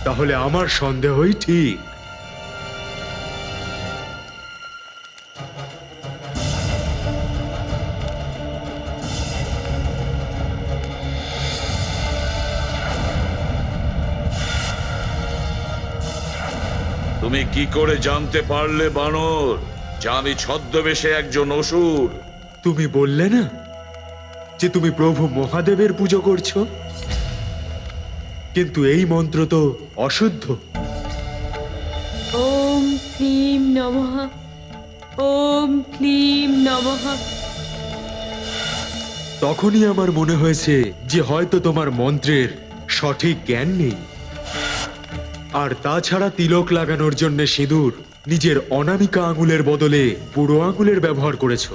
তাহলে আমার সন্দেহই ঠিক। তুমি কি করে জানতে পারলে বানর যে আমি ছদ্মবেশে একজন অসুর? তুমি বললে না যে তুমি প্রভু মহাদেবের পুজো করছো, কিন্তু এই মন্ত্র তো অশুদ্ধ। ওম ক্লিম নমঃ, ওম ক্লিম নমঃ। তখনই আমার মনে হয়েছে যে হয়তো তোমার মন্ত্রের সঠিক জ্ঞান নেই। আর তাছাড়া তিলক লাগানোর জন্য সিঁদুর নিজের অনামিকা আঙুলের বদলে বুড়ো আঙুলের ব্যবহার করেছো।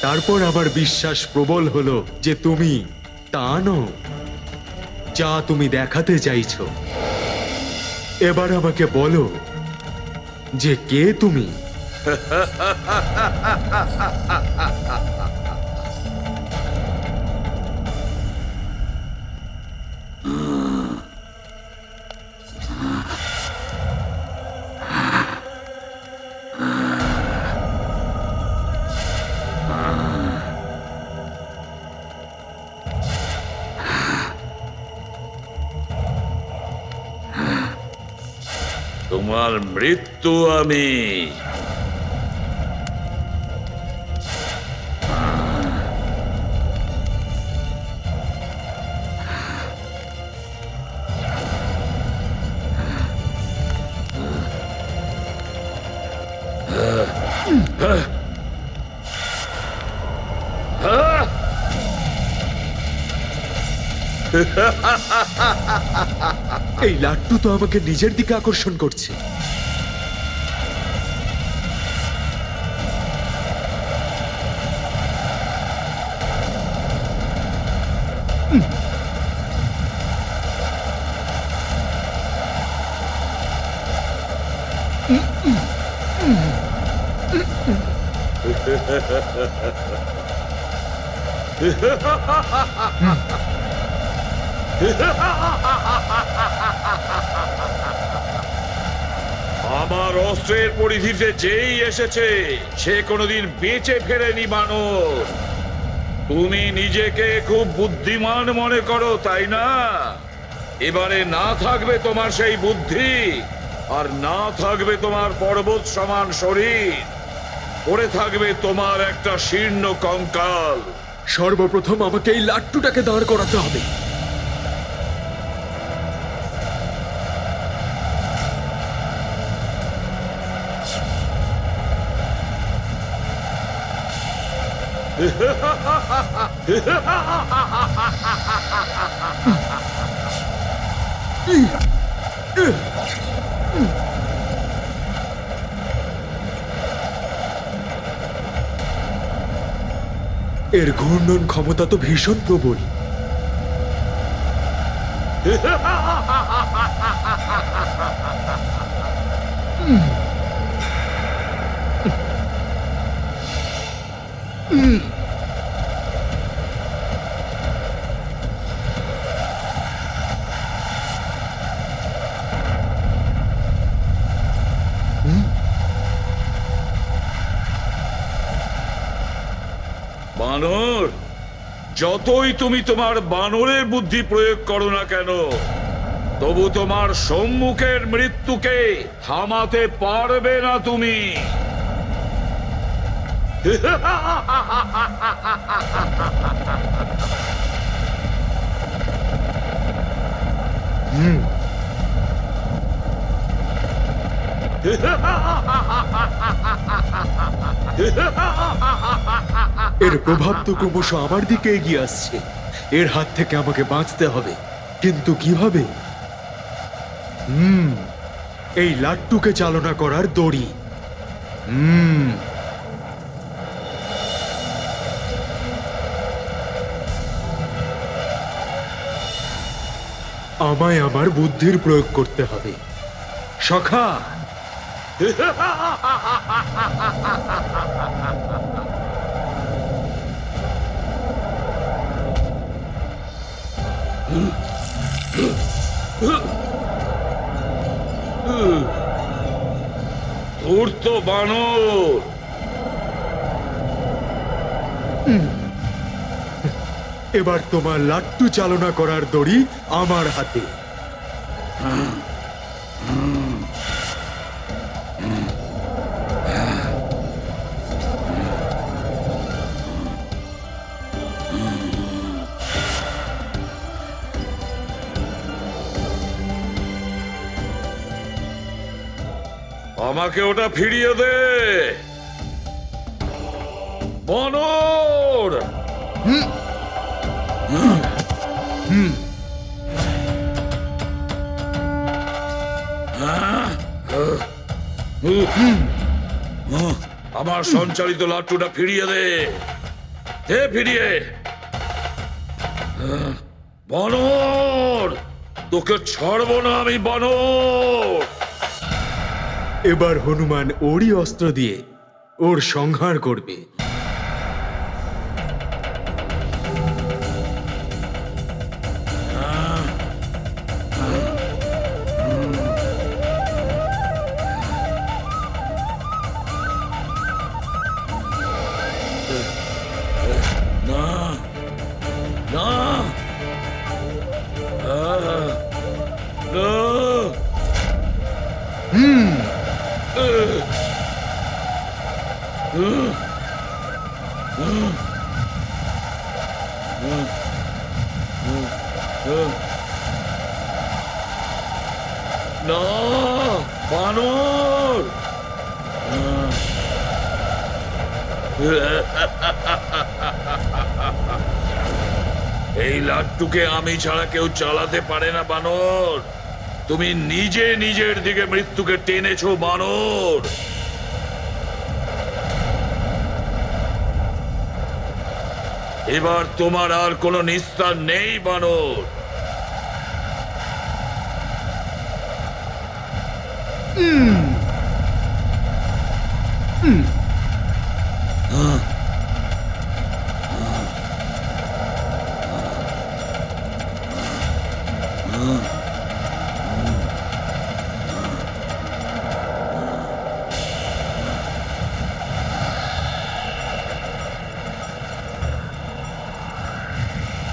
তারপর আমার বিশ্বাস প্রবল হলো যে তুমি তা নও যা তুমি দেখাতে চাইছো। এবার আমাকে বলো যে কে তুমি। তোমার মৃত্যু আমি। এই লাট্টু তো আমাকে নিজের দিকে আকর্ষণ করছে। আমার অস্ত্রের পরিধিতে যেই এসেছে সে কোনোদিন বেঁচে ফেরেনি বানর। তুমি নিজেকে খুব বুদ্ধিমান মনে করো, তাই না? এবারে না থাকবে তোমার সেই বুদ্ধি, আর না থাকবে তোমার পর্বত সমান শরীর, পড়ে থাকবে তোমার একটা শীর্ণ কঙ্কাল। সর্বপ্রথম আমাকে এই লাট্টুটাকে দাঁড় করাতে হবে। এর ঘূর্ণন ক্ষমতা তো ভীষণ প্রবল। বানর, যতই তুমি তোমার বানরের বুদ্ধি প্রয়োগ করো না কেন, তবু তোমার সম্মুখের মৃত্যুকে থামাতে পারবে না তুমি। এর প্রভাব তো ক্রমশ আমার দিকে এগিয়ে আসছে। এর হাত থেকে আমাকে বাঁচতে হবে, কিন্তু কিভাবে? এই লাট্টুকে চালনা করার দড়ি। আমায় আমার বুদ্ধির প্রয়োগ করতে হবে। সখা, ধূর্ত বানর! এবার তোমার লাট্টু চালনা করার দড়ি আমার হাতে। আমাকে ওটা ফিরিয়ে দে, বানর! আমার সঞ্চালিত লাট্টুটা ফিরিয়ে দে, দে ফিরিয়ে। বানর, তোকে ছাড়বো না আমি, বানর! এবার হনুমান ওরই অস্ত্র দিয়ে ওর সংহার করবে। না, না, না! না, বানর! এই লাট্টুকে আমি ছাড়া কেউ চালাতে পারে না, বানর। তুমি নিজে নিজের দিকে মৃত্যুকে টেনেছো, বানর। এবার তোমার আর কোনো নিস্তার নেই, বানর।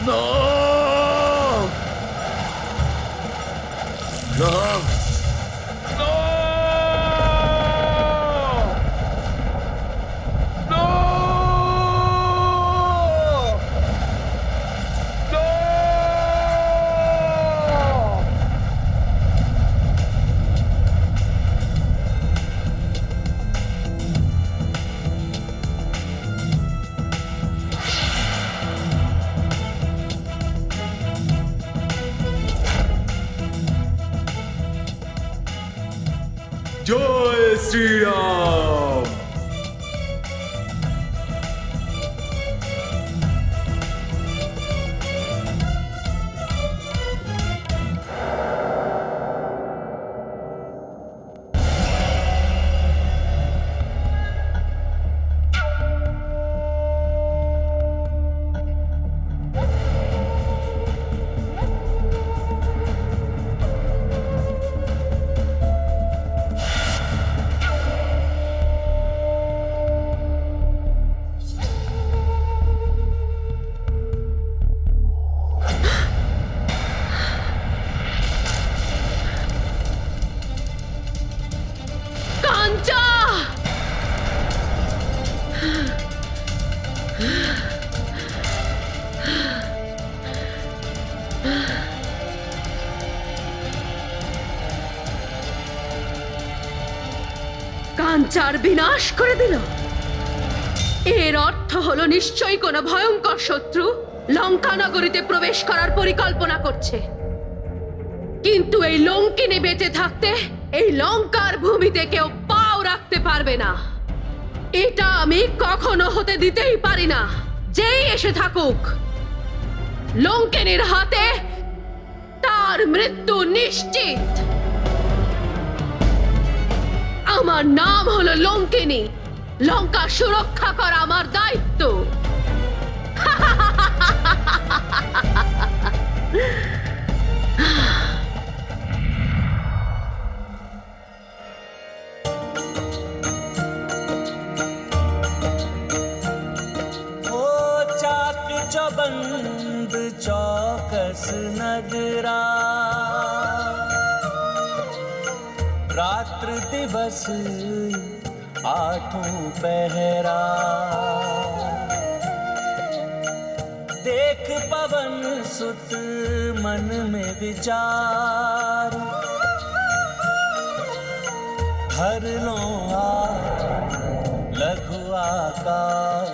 No! No! No! No! No! জয় শ্রীরাম। কাঞ্চা! কাঞ্চার বিনাশ করে দিল। এর অর্থ হলো নিশ্চয়ই কোনো ভয়ঙ্কর শত্রু লঙ্কা নগরীতে প্রবেশ করার পরিকল্পনা করছে। কিন্তু এই লঙ্কিনী বেঁচে থাকতে এই লঙ্কার ভূমিতে কেউ পাও রাখতে পারবে না। এটা আমি কখনো হতে দিতেই পারি না। যেই এসে থাকুক, লঙ্কিনীর হাতে তার মৃত্যু নিশ্চিত। আমার নাম হলো লঙ্কিনী। লঙ্কা সুরক্ষা করা আমার দায়িত্ব। बंद चौकस नगरा, रात्र दिवस आठों पहरा। देख पवन सुत मन में विचार, हर लो लघु आकार।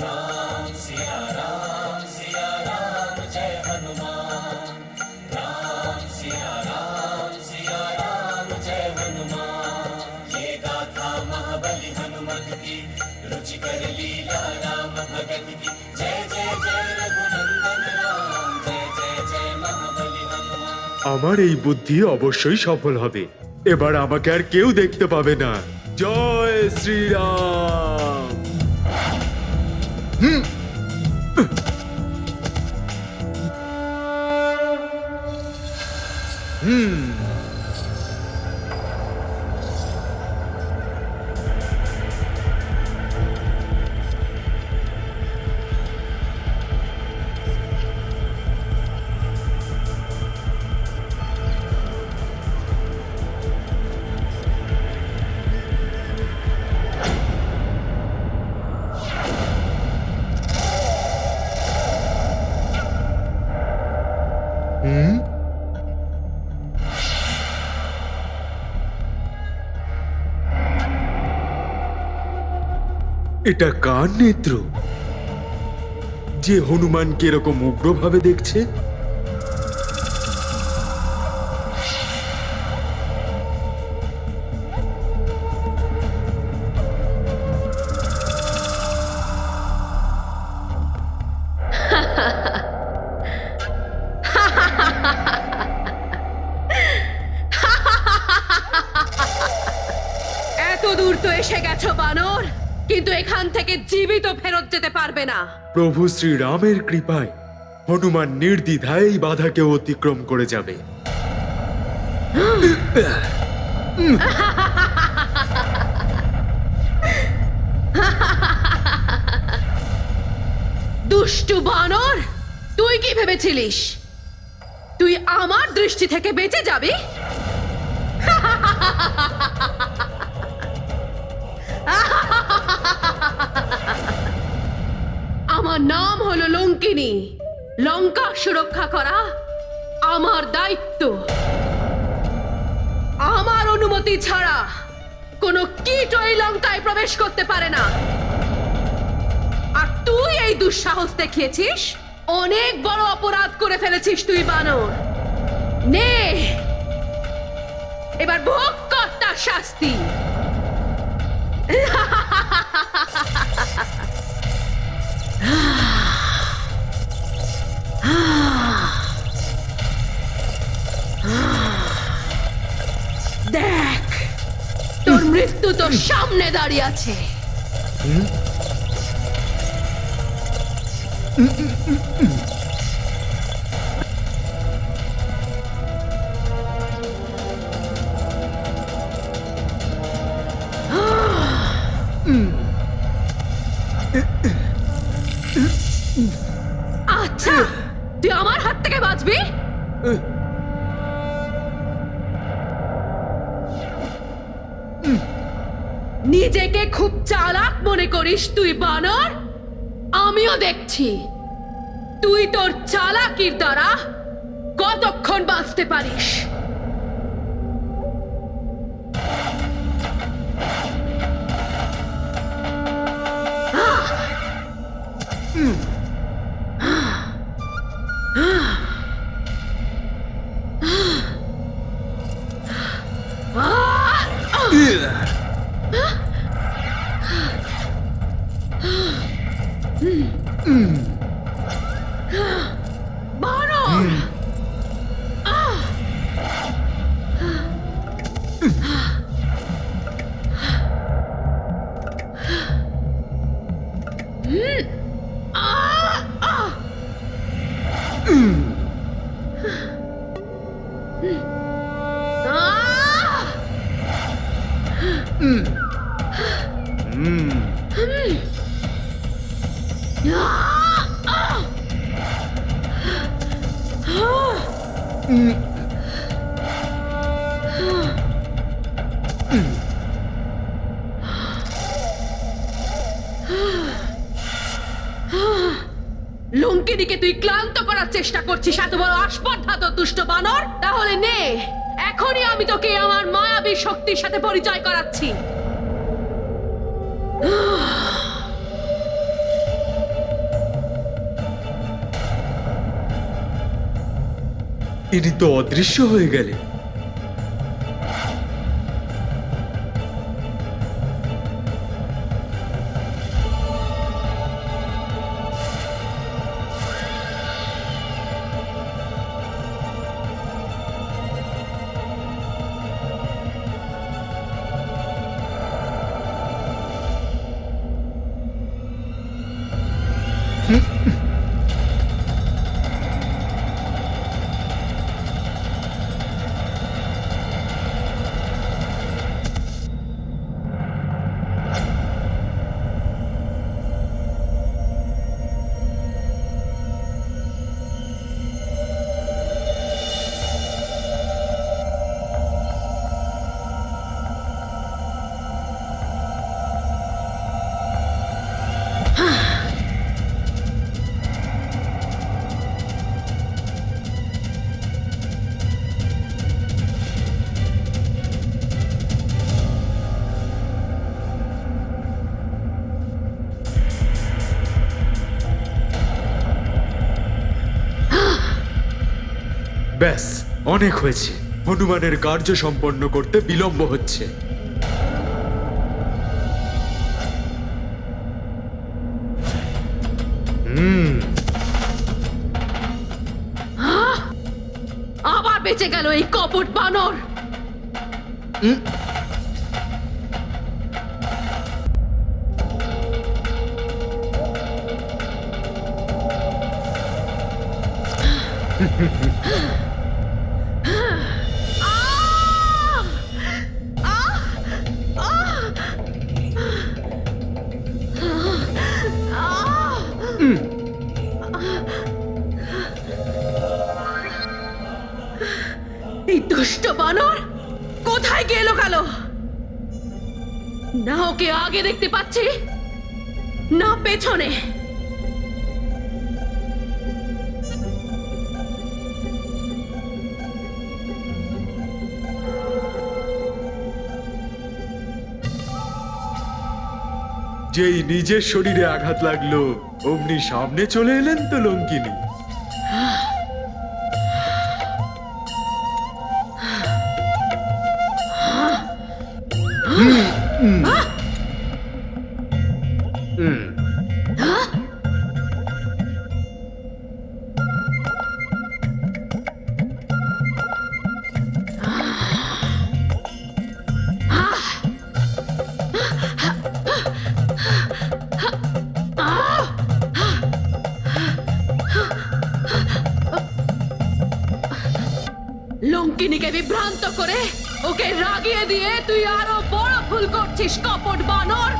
राम सिया राम जय हनुमान, राम सिया राम जय हनुमान। ये गाथा महाबली हनुमत की, रुचिकर लीला राम भगत की। जय जय जय रघुनंदन राम, जय जय जय महाबली हनुमान। আমার এই বুদ্ধি অবশ্যই সফল হবে। এবার আমাকে আর কেউ দেখতে পাবে না। জয় শ্রীরাম। এটা কার নেত্র যে হনুমানকে এরকম উগ্রভাবে দেখছে? এত দূর তো এসে গেছো বানর, কিন্তু এখান থেকে জীবিত ফেরত যেতে পারবে না। প্রভু শ্রীরামের কৃপায় হনুমান নির্দ্বিধায় এই বাধাকে অতিক্রম করে যাবে। দুষ্টু বানর, তুই কি ভেবেছিলিস তুই আমার দৃষ্টি থেকে বেঁচে যাবি? আমার নাম হলো লঙ্কিনী। লঙ্কা সুরক্ষা করা আমার দায়িত্ব। আমার অনুমতি ছাড়া কোনো কীট ওই লঙ্কায় প্রবেশ করতে পারে না। আর তুই এই দুঃসাহস দেখিয়েছিস, অনেক বড় অপরাধ করে ফেলেছিস তুই বানর। নে এবার ভোগ কর তার শাস্তি। দেখ, তোর মৃত্যু তোর সামনে দাঁড়িয়ে আছে। আচ্ছা, তুই আমার হাত থেকে বাঁচবি? নিজেকে খুব চালাক মনে করিস তুই বানর? আমিও দেখছি তুই তোর চালাকির দ্বারা কতক্ষণ বাঁচতে পারিস। বানর, লঙ্কিনীকে তুই ক্লান্ত করার চেষ্টা করছিস এত বড় আস্পর্ধা তো দুষ্ট বানর। তাহলে নে, এখনই আমি তোকে আমার মায়াবী শক্তির সাথে পরিচয় করাচ্ছি। ইনি তো অদৃশ্য হয়ে গেলেন। ব্যাস, অনেক হয়েছে। হনুমানের কার্য সম্পন্ন করতে বিলম্ব হচ্ছে। আবার বেঁচে গেল এই কপট বানর। এই দুষ্ট বানর কোথায় গেল গেল? না ওকে আগে দেখতে পাচ্ছি, না পেছনে। যেই নিজের শরীরে আঘাত লাগলো অমনি সামনে চলে এলেন তো লঙ্কিনী। লঙ্কিনীকে বিভ্রান্ত করে ওকে রাগিয়ে দিয়ে তুই আরো বড় ভুল করছিস কপট বানর।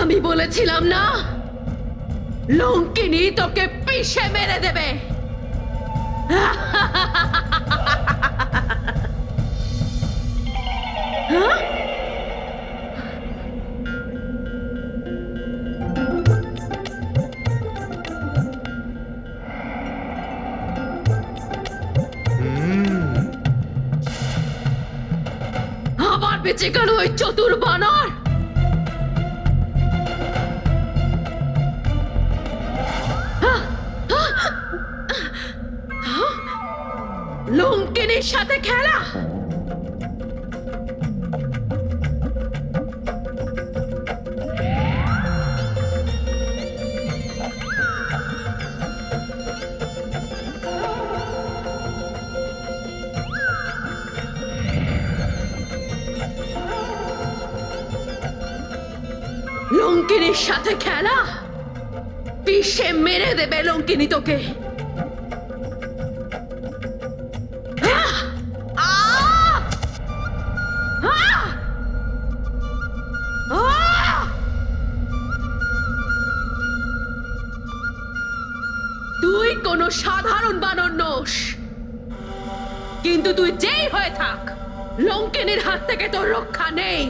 আমি বলেছিলাম না, লঙ্কিনী তোকে পিষে মেরে দেবে। আবার বেঁচে গেল ওই চতুর বানর। লঙ্কিনীর সাথে খেলা। লঙ্কিনীর সাথে খেলা, পিষে মেরে দেবে লঙ্কিনী তোকে। আহ! আহ! আহ! আহ! তুই কোনো সাধারণ বানর নোস, কিন্তু তুই যেই হয়ে থাক, লঙ্কিনীর হাত থেকে তোর রক্ষা নেই।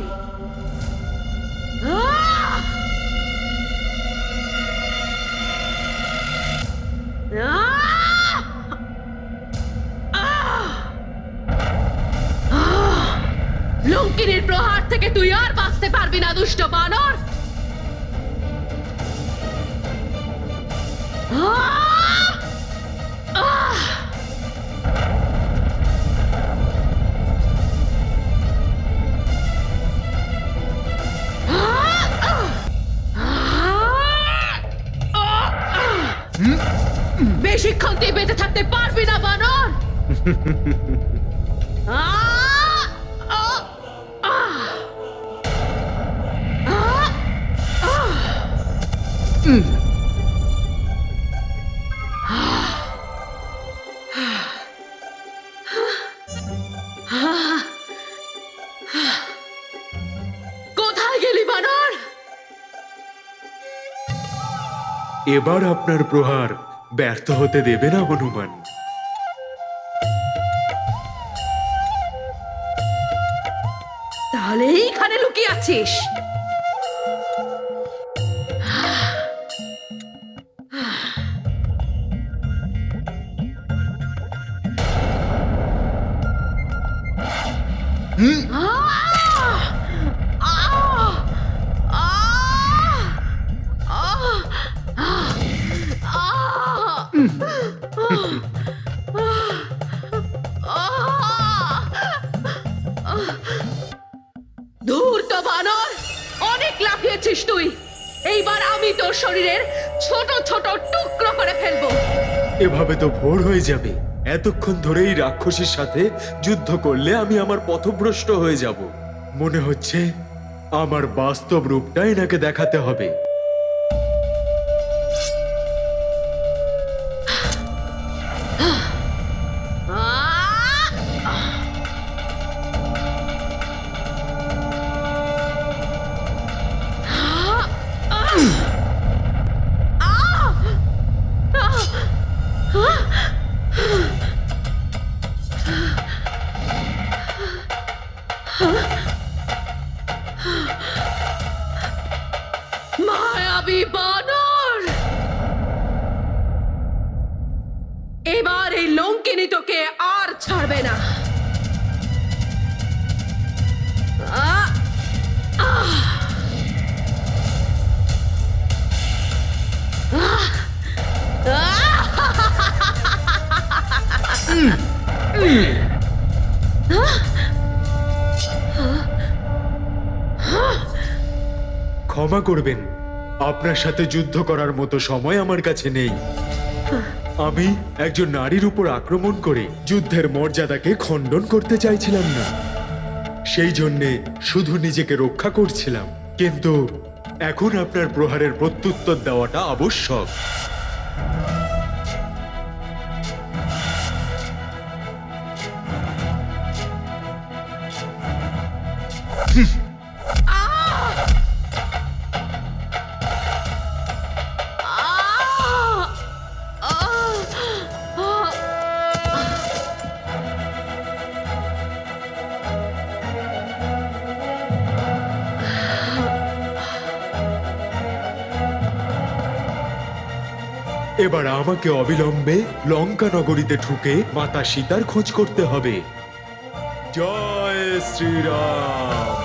আহ! আহ! আহ! আহ! লঙ্কিনীর প্রহার থেকে তুই আর বাঁচতে পারবি না, দুষ্ট বানর। আহ! আহ! বেশিক্ষণ তুই বেঁচে থাকতে পারবি না, বানর। আহ! আহ! আহ! আহ! আহ! কোথায় গেলি, বানর? এবার আপনার প্রহার ব্যর্থ হতে দেবে না হনুমান। তাহলে এইখানে লুকিয়ে আছিস? আহ! আহ! আহ! আহ! ধূর্ত বানর, অনেক লাফিয়েছিস তুই। এইবার আমি তোর শরীরের ছোট ছোট টুকরো করে ফেলবো। এভাবে তো ভোর হয়ে যাবে। এতক্ষণ ধরে এই রাক্ষসীর সাথে যুদ্ধ করলে আমি আমার পথভ্রষ্ট হয়ে যাব। মনে হচ্ছে আমার বাস্তব রূপটা এনাকে দেখাতে হবে। মায়াবী বানর, এবার এই লঙ্কিনী তোকে আর ছাড়বে না। আহ! আহ! আহ! ক্ষমা করবেন, আপনার সাথে যুদ্ধ করার মতো সময় আমার কাছে নেই। আমি একজন নারীর উপর আক্রমণ করে যুদ্ধের মর্যাদাকে খণ্ডন করতে চাইছিলাম না। সেই জন্যে শুধু নিজেকে রক্ষা করছিলাম, কিন্তু এখন আপনার প্রহারের প্রত্যুত্তর দেওয়াটা আবশ্যক। এবার আমাকে অবিলম্বে লঙ্কা নগরীতে ঢুকে মাতা সীতার খোঁজ করতে হবে। জয় শ্রীরাম।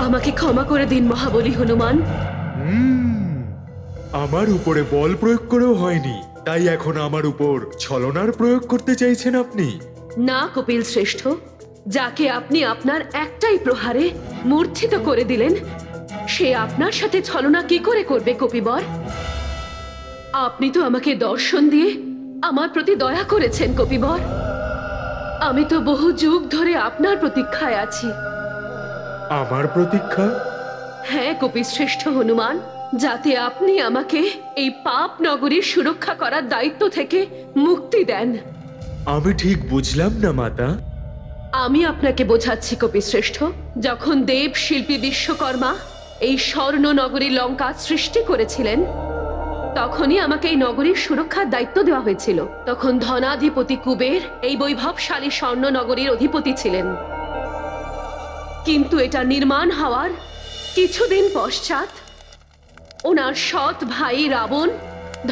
আমাকে ক্ষমা করে দিন মহাবলী হনুমান। আমার উপরে বল প্রয়োগ করেও হয়নি, তাই এখন আমার উপর ছলনার প্রয়োগ করতে চাইছেন আপনি? না কপিল শ্রেষ্ঠ, যাকে আপনি আপনার একটাই প্রহারে মূর্ছিত করে দিলেন, সে আপনার সাথে ছলনা কি করে করবে কপিবর? আপনি তো আমাকে দর্শন দিয়ে আমার প্রতি দয়া করেছেন কপিবর। আমি তো বহু যুগ ধরে আপনার প্রতীক্ষায় আছি। আমার প্রতীক্ষা? হ্যাঁ কপিশ্রেষ্ঠ হনুমান, যাতে আপনি আমাকে এই পাপ নগরীর সুরক্ষা করার দায়িত্ব থেকে মুক্তি দেন। আমি ঠিক বুঝলাম না মাতা। আমি আপনাকে বোঝাচ্ছি কপিশ্রেষ্ঠ, যখন দেব শিল্পী বিশ্বকর্মা এই স্বর্ণ নগরী লঙ্কা সৃষ্টি করেছিলেন, তখনই আমাকে এই নগরীর সুরক্ষার দায়িত্ব দেওয়া হয়েছিল। তখন ধনাধিপতি কুবের এই বৈভবশালী স্বর্ণ নগরীর অধিপতি ছিলেন। কিন্তু এটা নির্মাণ হওয়ার কিছুদিন পশ্চাৎ ওনার সৎ ভাই রাবণ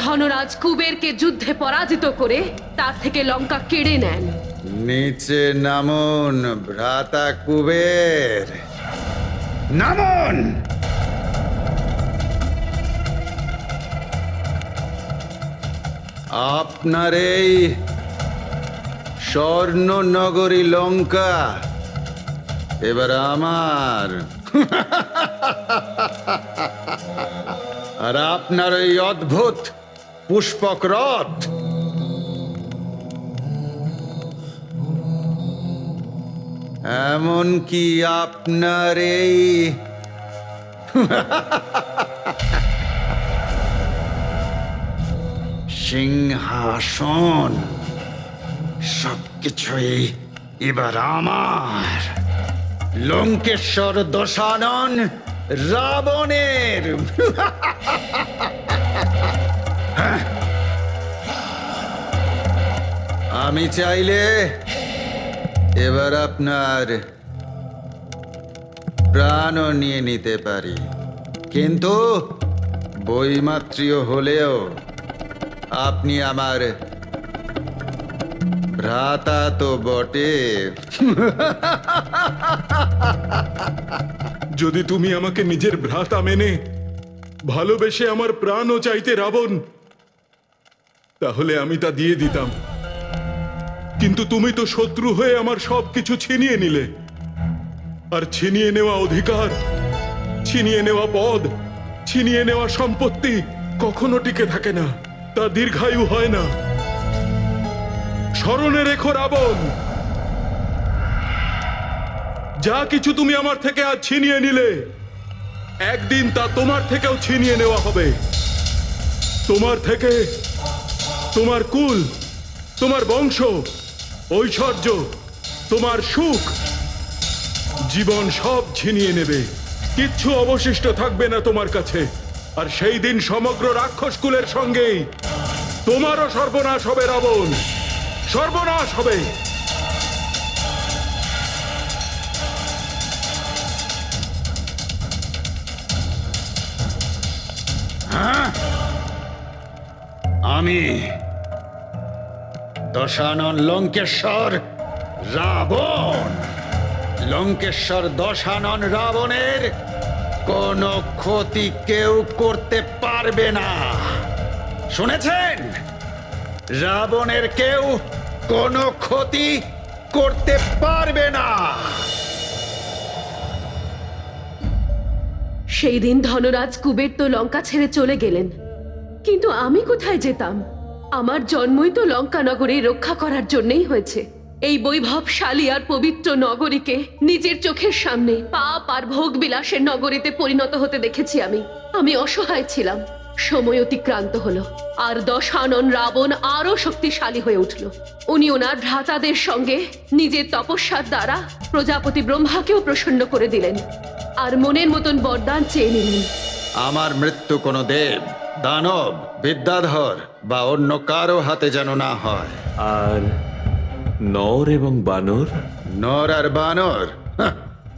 ধনরাজ কুবেরকে যুদ্ধে পরাজিত করে তার থেকে লঙ্কা কেড়ে নেন। নিচে নামুন ভ্রাতা কুবের, নামুন। আপনার এই স্বর্ণ নগরী লঙ্কা এবার আমার। আর আপনার এই অদ্ভুত পুষ্পক রথ এমনকি আপনার এই সিংহাসন সবকিছুই এবার আমার। লঙ্কেশ্বর দশানন রাবণের। আমি চাইলে এবার আপনার প্রাণও নিয়ে নিতে পারি, কিন্তু বৈমাত্রীয় হলেও আপনি আমার ভ্রাতা তো বটে। যদি তুমি আমাকে নিজের ভ্রাতা মেনে ভালোবেসে আমার প্রাণও চাইতে রাবণ, তাহলে আমি তা দিয়ে দিতাম। কিন্তু তুমি তো শত্রু হয়ে আমার সবকিছু ছিনিয়ে নিলে, আর ছিনিয়ে নেওয়া অধিকার, ছিনিয়ে নেওয়া পদ, ছিনিয়ে নেওয়া সম্পত্তি কখনো টিকে থাকে না, তা দীর্ঘায়ু হয় না। স্মরণে রেখো রাবণ, যা কিছু তুমি আমার থেকে আজ ছিনিয়ে নিলে, একদিন তা তোমার থেকেও ছিনিয়ে নেওয়া হবে। তোমার থেকে তোমার কুল, তোমার বংশ, ঐশ্বর্য, তোমার সুখ, জীবন সব ছিনিয়ে নেবে। কিচ্ছু অবশিষ্ট থাকবে না তোমার কাছে। আর সেই দিন সমগ্র রাক্ষস কুলের সঙ্গেই তোমারও সর্বনাশ হবে রাবণ, সর্বনাশ হবে। আমি দশানন লঙ্কেশ্বর রাবণ, লঙ্কেশ্বর দশানন রাবণের কোনো ক্ষতি কেউ করতে পারবে না। শুনেছেন? রাবণের কেউ কোনো ক্ষতি করতে পারবে না। সেই দিন ধনরাজ কুবের তো লঙ্কা ছেড়ে চলে গেলেন, কিন্তু আমি কোথায় যেতাম? আমার জন্মই তো লঙ্কা নগরী রক্ষা করার জন্যই হয়েছে। এই বৈভবশালী আর পবিত্র নগরীকে নিজের চোখের সামনে পাপ আর ভোগ বিলাসের নগরীতে পরিণত হতে দেখেছি আমি। আমি অসহায় ছিলাম। সময় অতিক্রান্ত হলো, আর দশানন রাবণ আরো শক্তিশালী হয়ে উঠল। উনি ওনার ভ্রাতাদের সঙ্গে নিজের তপস্যার দ্বারা প্রজাপতি ব্রহ্মাকেও প্রসন্ন করে দিলেন, আর মনের মতন বরদান চেয়ে নিলেন। আমার মৃত্যু কোনো দেব, দানব, বিদ্যাধর বা অন্য কারো হাতে যেন না হয়। আর নর এবং বানর? নর আর বানর, হাহ,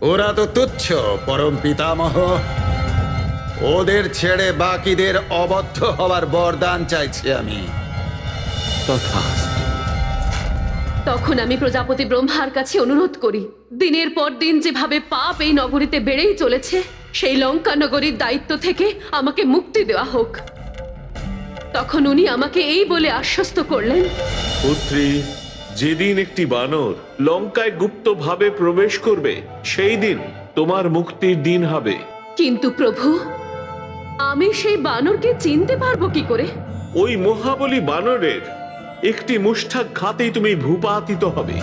ওরা তো তুচ্ছ পরম পিতামহ। ওদের ছেড়ে বাকিদের অবদ্ধ হওয়ার বরদান চাইছি আমি। তথাস্তু। তখন আমি প্রজাপতি ব্রহ্মার কাছে অনুরোধ করি, দিনের পর দিন যেভাবে পাপ এই নগরীতে বেড়েই চলেছে, সেই লঙ্কা নগরীর দায়িত্ব থেকে আমাকে মুক্তি দেওয়া হোক। তখন উনি আমাকে এই বলে আশ্বস্ত করলেন, পুত্রী, যেদিন একটি বানর লঙ্কায় গুপ্তভাবে প্রবেশ করবে সেই দিন তোমার মুক্তির দিন হবে। কিন্তু প্রভু, আমি সেই বানরকে চিনতে পারবো কি করে? ওই মহাবলী বানরের একটি মুষ্ঠাঘাতেই তুমি ভূপাতিত হবে।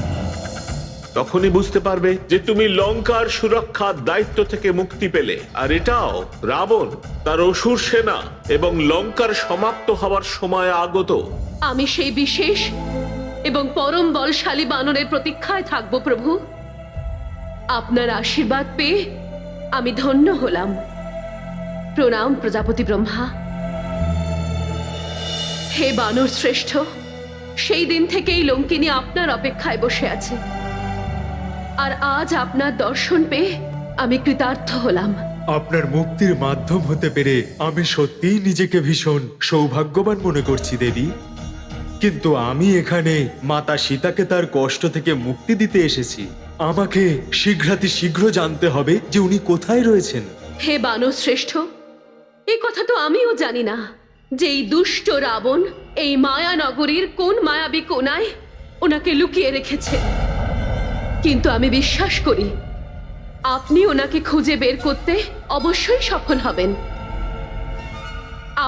তখনই বুঝতে পারবে যে তুমি লঙ্কার সুরক্ষার দায়িত্ব থেকে মুক্তি পেলে। আর এটাও রাবণ, তার অসুর সেনা এবং লঙ্কার সমাপ্ত হওয়ার সময় আগত। আমি সেই বিশেষ এবং পরম বলশালী বানরের প্রতীক্ষায় থাকবো প্রভু। আপনার আশীর্বাদ পেয়ে আমি ধন্য হলাম। প্রণাম প্রজাপতি ব্রহ্মা। হে বানর শ্রেষ্ঠ, সেই দিন থেকেই লঙ্কিনী আপনার অপেক্ষায় বসে আছে, আর আজ আপনার দর্শন পেয়ে আমি কৃতার্থ হলাম। আপনার মুক্তির মাধ্যম হতে পেরে আমি সত্যিই নিজেকে ভীষণ সৌভাগ্যবান মনে করছি দেবী। কিন্তু আমি এখানে মাতা সীতাকে তার কষ্ট থেকে মুক্তি দিতে এসেছি। আমাকে শীঘ্র জানতে হবে যে উনি কোথায় রয়েছেন। হে বানর শ্রেষ্ঠ, এই কথা তো আমিও জানি না যে এই দুষ্ট রাবণ এই মায়া নগরীর কোন মায়াবী কোনায় ওনাকে লুকিয়ে রেখেছে। কিন্তু আমি বিশ্বাস করি আপনি ওনাকে খুঁজে বের করতে অবশ্যই সফল হবেন।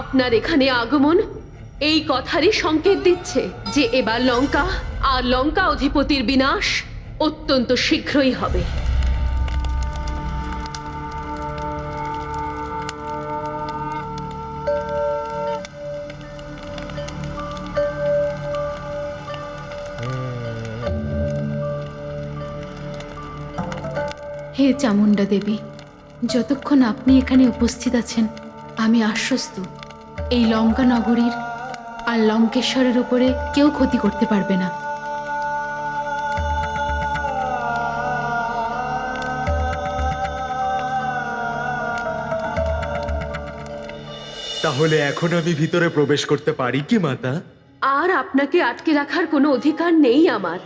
আপনার এখানে আগমন এই কথারই সংকেত দিচ্ছে যে এবার লঙ্কা আর লঙ্কা অধিপতির বিনাশ অত্যন্ত শীঘ্রই হবে। হে চামুণ্ডা দেবী, যতক্ষণ আপনি এখানে উপস্থিত আছেন আমি আশ্বস্ত এই লঙ্কা নগরীর আর লঙ্কেশ্বরের উপরে কেউ ক্ষতি করতে পারবে না। তাহলে এখন আমি ভিতরে প্রবেশ করতে পারি কি মাতা? আর আপনাকে আটকে রাখার কোনো অধিকার নেই আমার।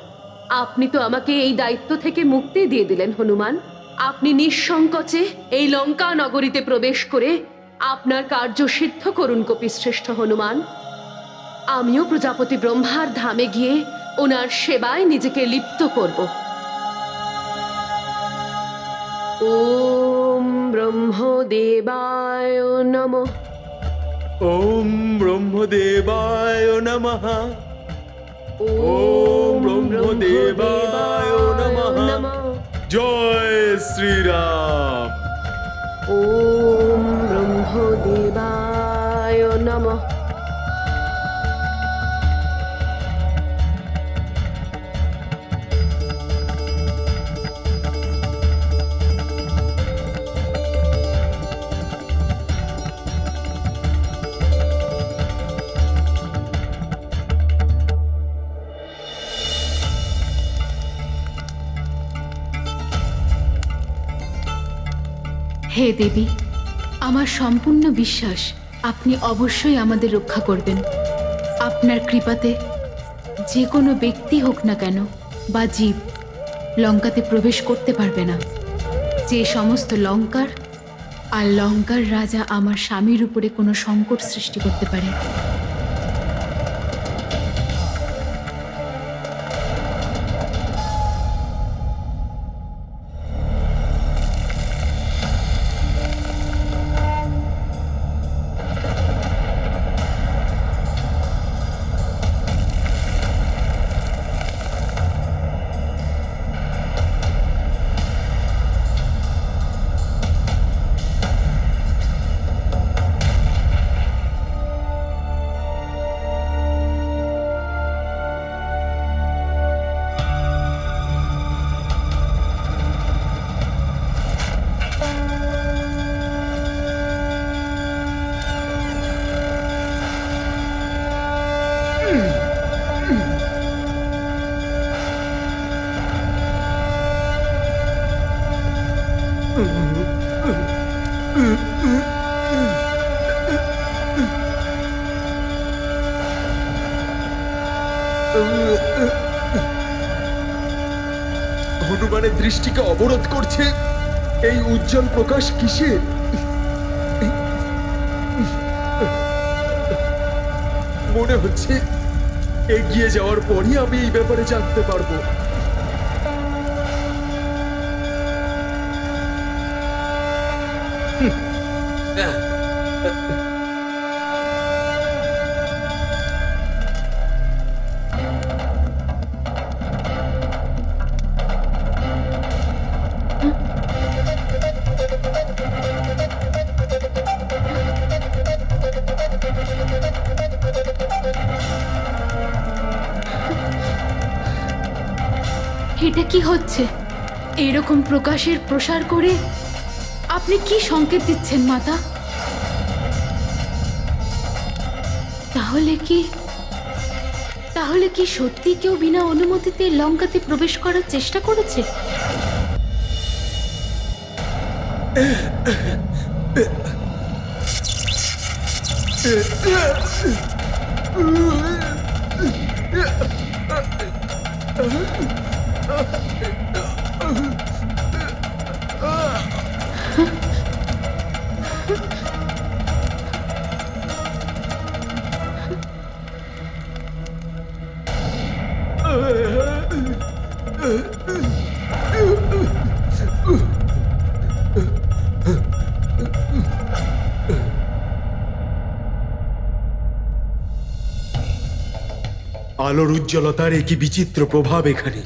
আপনি তো আমাকে এই দায়িত্ব থেকে মুক্তি দিয়ে দিলেন হনুমান। আপনি নিঃসংকোচে এই লঙ্কা নগরীতে প্রবেশ করে আপনার কার্য সিদ্ধ করুন কপিশ্রেষ্ঠ হনুমান। আমিও প্রজাপতি ব্রহ্মার ধামে গিয়ে ওনার সেবায় নিজেকে লিপ্ত করব। ওম ব্রহ্মদেবায় নমঃ। ওম ব্রহ্মদেবায় নমঃ। ওম ব্রহ্মদেবায় নমঃ। জয় শ্রীরাম। ওম ব্রহ্মদেবায় নমঃ। হে দেবী, আমার সম্পূর্ণ বিশ্বাস আপনি অবশ্যই আমাদের রক্ষা করবেন। আপনার কৃপাতে যে কোনো ব্যক্তি হোক না কেন বা জীব লঙ্কাতে প্রবেশ করতে পারবে না। যে সমস্ত লঙ্কার আর লঙ্কার রাজা আমার স্বামীর উপরে কোনো সংকট সৃষ্টি করতে পারে। হনুমানের দৃষ্টিকে অবরোধ করছে এই উজ্জ্বল প্রকাশ কিসের? মনে হচ্ছে এগিয়ে যাওয়ার পরই আমি এই ব্যাপারে জানতে পারবো। এটা কি হচ্ছে? এরকম প্রকাশের প্রসার করে আপনি কি সংকেত দিচ্ছেন মাতা? তাহলে কি সত্যি কেউ বিনা অনুমতিতে লঙ্কাতে প্রবেশ করার চেষ্টা করেছে? আলোর উজ্জ্বলতার একই বিচিত্র প্রভাব এখানে।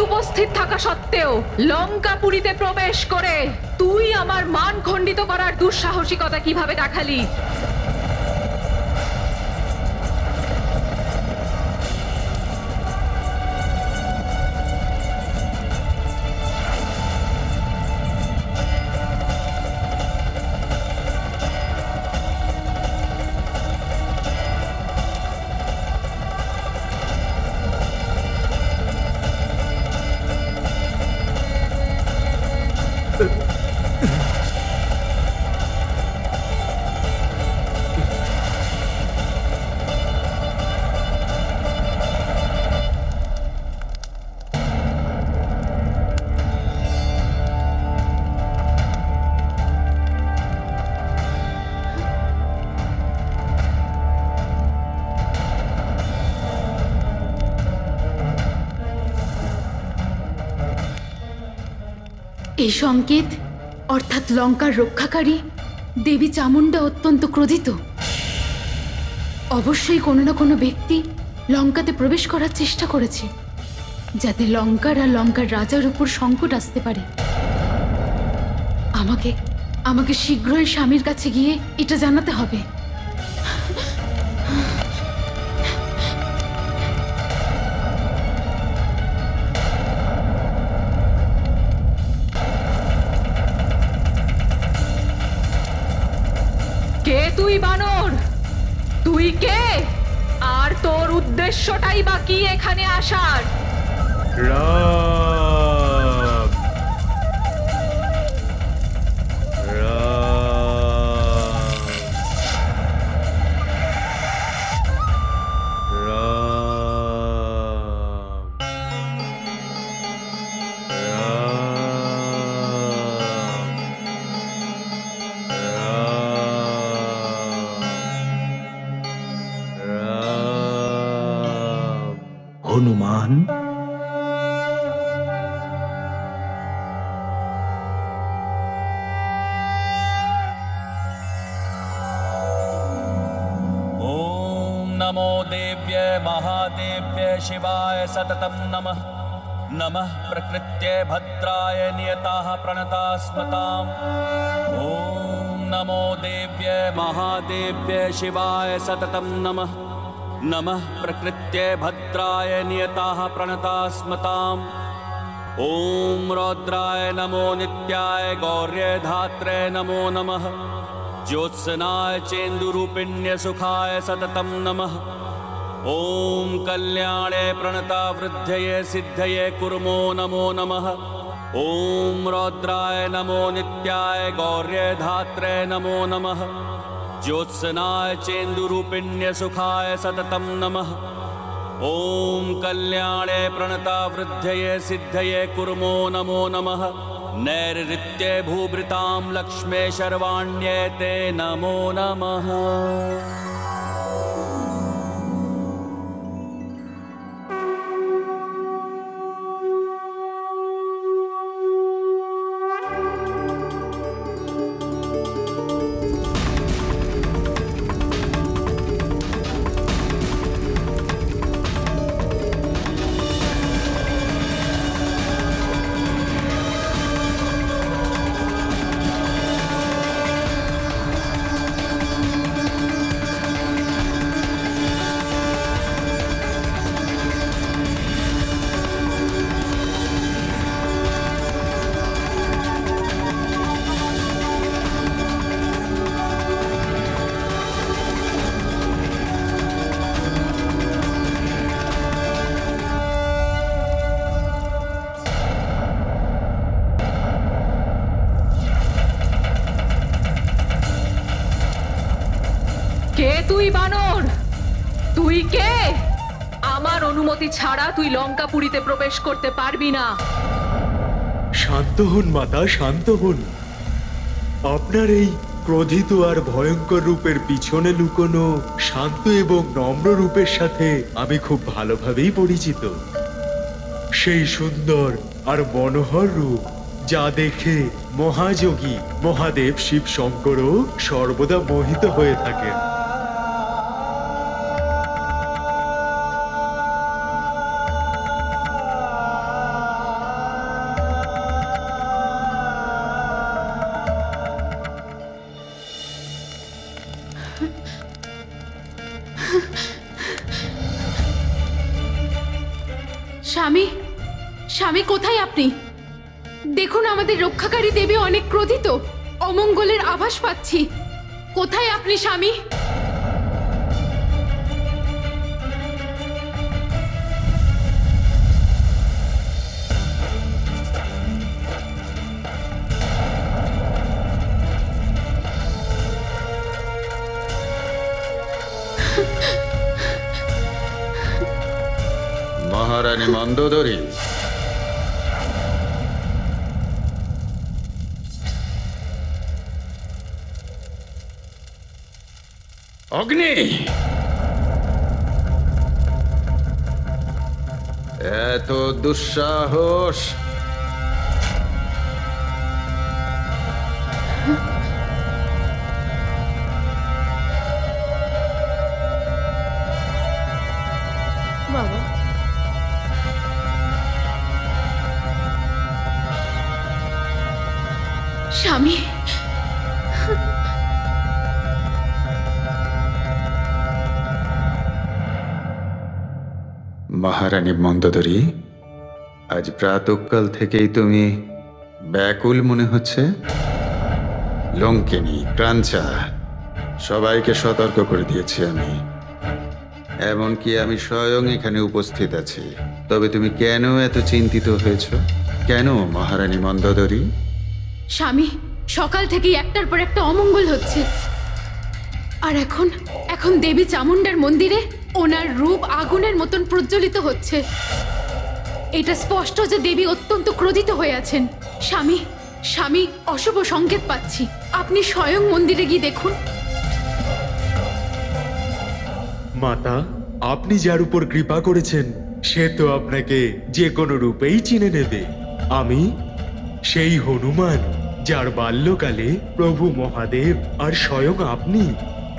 উপস্থিত থাকা সত্ত্বেও লঙ্কাপুরীতে প্রবেশ করে তুই আমার মান খণ্ডিত করার দুঃসাহসিকতা কিভাবে দেখালি? এই সংকেত অর্থাৎ লঙ্কার রক্ষাকারী দেবী চামুণ্ডা অত্যন্ত ক্রোধিত। অবশ্যই কোনো না কোনো ব্যক্তি লঙ্কাতে প্রবেশ করার চেষ্টা করেছে, যাতে লঙ্কার আর লঙ্কার রাজার উপর সংকট আসতে পারে। আমাকে শীঘ্রই স্বামীর কাছে গিয়ে এটা জানাতে হবে। কে তুই বানর? তুই কে? আর তোর উদ্দেশ্যটাই বা কি এখানে আসার? রাম রাম হনুমান, ॐ नमो देव्ये महादेव्ये शिवाय सततं नमः। नमः प्रकृत्ये भद्राय नियताः प्रणतास्मताम्। ॐ नमो देव्ये महादेव्ये शिवाय सततं नमः। नमः प्रकृत्ये भद्राय नियताः प्रणतास्मताम्। ॐ रौद्राय नमो नित्याय गौर्ये धात्रे नमो नमः। ज्योत्सनाय चेन्दुरूपिण्य सुखाय सततं नमः। ॐ कल्याणे प्रणता वृद्धये सिद्धये कुर्मो नमो नमः। ॐ रौद्राय नमो नित्याय गौर्ये धात्रे नमो नमः। ज्योत्सनाय चेन्दुरूपिण्य सुखाय सततं नमः। ॐ कल्याणे प्रणता वृद्धये सिद्धये कुर्मो नमो नमः। नैरृत्ये भूभृतां लक्ष्मे शर्वाण्ये ते नमो नमः। কে তুই বানর? তুই কে? আমার অনুমতি ছাড়া তুই লঙ্কাপুরীতে প্রবেশ করতে পারবি না। শান্ত হন মাতা, শান্ত হন। আপনার এই ক্রোধিত আর ভয়ঙ্কর রূপের পিছনে লুকোনো শান্ত এবং নম্র রূপের সাথে আমি খুব ভালোভাবেই পরিচিত। সেই সুন্দর আর মনোহর রূপ যা দেখে মহাযোগী মহাদেব শিব শঙ্করও সর্বদা মোহিত হয়ে থাকেন। স্বামী, স্বামী কোথায় আপনি? দেখুন আমাদের রক্ষাকারী দেবী অনেক ক্রোধিত, অমঙ্গলের আভাস পাচ্ছি। কোথায় আপনি স্বামী? মহারানী মন্দোদরী, অগ্নি! এত দুঃসাহস! বাবা, স্বামী, মহারানী মন্দোদরী, আজ প্রাতঃকাল থেকেই তুমি ব্যাকুল মনে হচ্ছে। লঙ্কিনী, ক্রাঞ্চা, সবাইকে সতর্ক করে দিয়েছি আমি। এমনকি আমি স্বয়ং এখানে উপস্থিত আছি। তবে তুমি কেন এত চিন্তিত হয়েছ? কেন মহারানী মন্দোদরী? স্বামী, সকাল থেকেই একটার পর একটা অমঙ্গল হচ্ছে। আর এখন দেবী চামুণ্ডার মন্দিরে ওনার রূপ আগুনের মতন প্রজ্বলিত হচ্ছে। এটা স্পষ্ট যে দেবী অত্যন্ত ক্রোধিত হয়ে আছেন। স্বামী, অশুভ সংকেত পাচ্ছি। আপনি স্বয়ং মন্দিরে গিয়ে দেখুন। মাতা, আপনি যার উপর কৃপা করেছেন সে তো আপনাকে যে কোনো রূপেই চিনে নেবে। আমি সেই হনুমান যার বাল্যকালে প্রভু মহাদেব আর স্বয়ং আপনি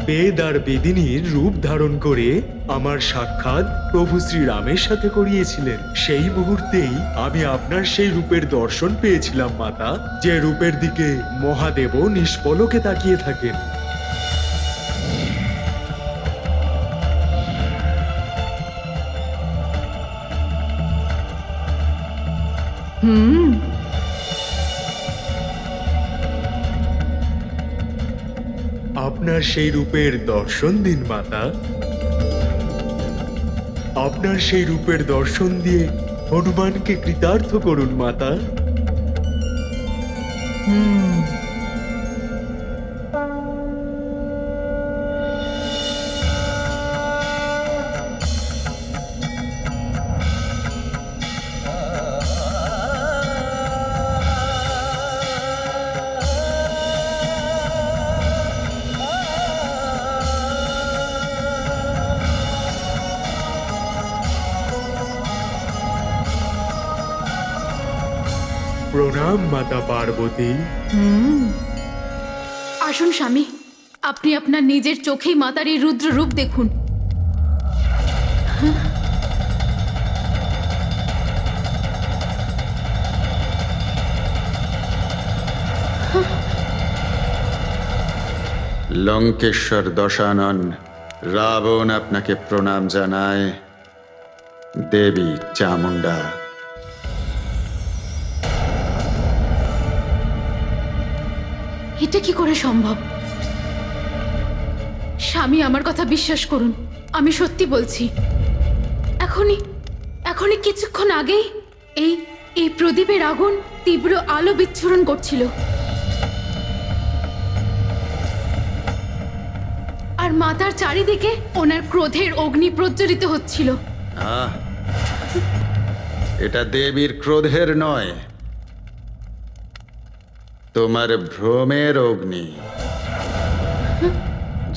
বেদ আর বেদিনীর রূপ ধারণ করে আমার সাক্ষাৎ প্রভু শ্রীরামের সাথে করিয়েছিলেন। সেই মুহূর্তেই আমি আপনার সেই রূপের দর্শন পেয়েছিলাম মাতা, যে রূপের দিকে মহাদেবও নিষ্পলকে তাকিয়ে থাকেন। আপনার সেই রূপের দর্শন দিন মাতা। আপনার সেই রূপের দর্শন দিয়ে হনুমানকে কৃতার্থ করুন মাতা। প্রণাম মাতা পার্বতী। আসুন স্বামী, আপনি আপনার নিজের চোখেই মাতার এই রুদ্র রূপ দেখুন। লঙ্কেশ্বর দশানন রাবণ আপনাকে প্রণাম জানায়। দেবী চামুণ্ডা। এটা কি করে সম্ভব? স্বামী, আমার কথা বিশ্বাস করুন, আমি সত্যি বলছি। এখনই কিছুক্ষণ আগেই এই প্রদীপের আগুন তীব্র আলো বিচ্ছুরণ করছিল, আর মাতার চারিদিকে ওনার ক্রোধের অগ্নি প্রজ্বলিত হচ্ছিল। এটা দেবীর ক্রোধের নয়, তোমার ভ্রমের অগ্নি,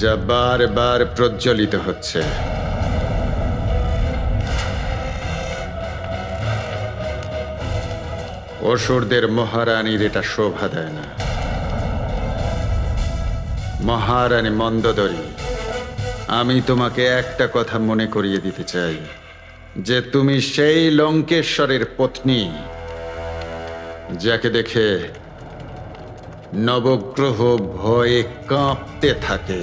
যা বারবার প্রজ্বলিত হচ্ছে। অসুরদের মহারানীর এটা শোভা দেয় না। মহারানী মন্দোদরী, আমি তোমাকে একটা কথা মনে করিয়ে দিতে চাই, যে তুমি সেই লঙ্কেশ্বরের পত্নী যাকে দেখে নবগ্রহ ভয়ে কাঁপতে থাকে,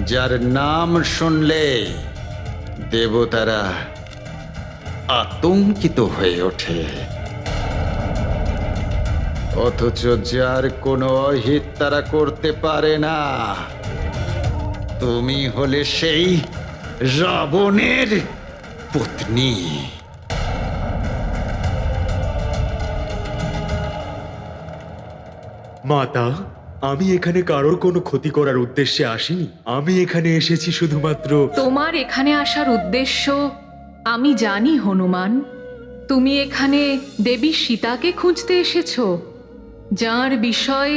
যার নাম শুনলে দেবতারা আতঙ্কিত হয়ে ওঠে, অথচ যার কোনো অহিত তারা করতে পারে না। তুমি হলে সেই রাবণের পত্নী। মাতা, আমি এখানে কারোর কোনো ক্ষতি করার উদ্দেশ্যে আসিনি। আমি এখানে এসেছি শুধুমাত্র। তোমার এখানে আসার উদ্দেশ্য আমি জানি হনুমান। তুমি এখানে দেবী সীতাকে খুঁজতে এসেছো, যার বিষয়ে